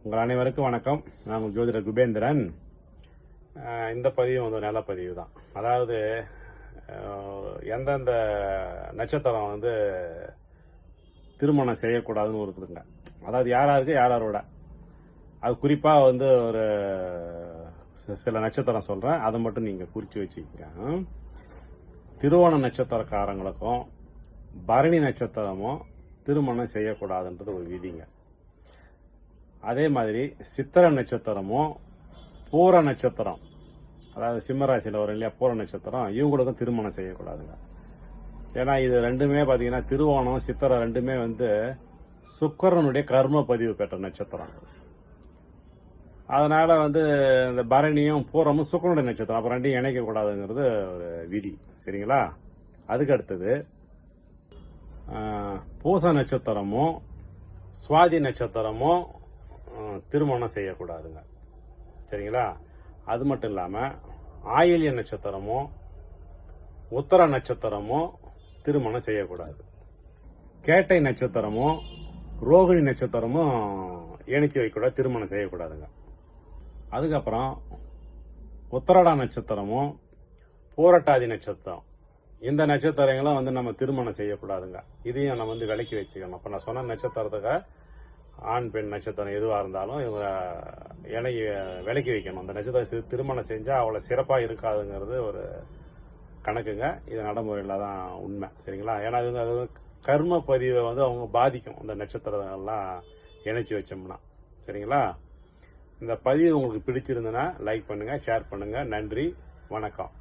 உங்கள் அனைவருக்கும் வணக்கம். நான் உங்கள் ஜோதிடர் குபேந்திரன். இந்த பதிவு வந்து நல்ல பதிவு தான். அதாவது எந்தெந்த நட்சத்திரம் திருமணம் செய்யக்கூடாதுன்னு இருக்குதுங்க. அதாவது யாராருக்கு யாரோட அது குறிப்பாக ஒரு சில நட்சத்திரம் சொல்கிறேன், அதை மட்டும் நீங்கள் குறித்து வச்சுக்கோங்க. திருவோண நட்சத்திரக்காரங்களுக்கும் பரணி நட்சத்திரமும் திருமணம் செய்யக்கூடாதுன்றது ஒரு விதிங்க. அதே மாதிரி சித்திர நட்சத்திரமும் பூர நட்சத்திரம், அதாவது சிம்மராசியில் வரும் இல்லையா, பூர நட்சத்திரம், இவங்களுக்கும் திருமணம் செய்யக்கூடாதுங்க. ஏன்னா இது ரெண்டுமே பார்த்தீங்கன்னா திருவோணம் சித்திரம் ரெண்டுமே சுக்கிரனுடைய கர்ம பதிவு பெற்ற நட்சத்திரம். அதனால இந்த பரணியும் பூரமும் சுக்கிரனுடைய நட்சத்திரம், அப்போ ரெண்டையும் இணைக்கக்கூடாதுங்கிறது ஒரு விதி. சரிங்களா? அதுக்கு அடுத்தது பூச நட்சத்திரமும் சுவாதி நட்சத்திரமும் திருமணம் செய்யக்கூடாதுங்க. சரிங்களா? அது மட்டும் இல்லாமல் ஆயில்ய நட்சத்திரமும் உத்தர நட்சத்திரமும் திருமணம் செய்யக்கூடாது. கேட்டை நட்சத்திரமும் ரோகிணி நட்சத்திரமும் இணைச்சி வைக்கக்கூடாது, திருமணம் செய்யக்கூடாதுங்க. அதுக்கப்புறம் உத்தரடா நட்சத்திரமும் பூரட்டாதி நட்சத்திரம், இந்த நட்சத்திரங்களும் நம்ம திருமணம் செய்யக்கூடாதுங்க. இதையும் நம்ம விலக்கி வச்சுக்கணும். அப்போ நான் சொன்ன நட்சத்திரத்துக்கு ஆண் பெண் நட்சத்திரம் எதுவாக இருந்தாலும் இவங்க விலக்கி வைக்கணும். அந்த நட்சத்திரம் திருமணம் செஞ்சால் அவ்வளோ சிறப்பாக இருக்காதுங்கிறது ஒரு கணக்குங்க. இது நடைமுறையில் தான் உண்மை. சரிங்களா? ஏன்னா அது கர்ம பதிவை அவங்க பாதிக்கும், அந்த நட்சத்திரங்கள்லாம் இணைச்சி வச்சோம்னா. சரிங்களா? இந்த பதிவு உங்களுக்கு பிடிச்சிருந்ததுன்னா லைக் பண்ணுங்கள், ஷேர் பண்ணுங்கள். நன்றி, வணக்கம்.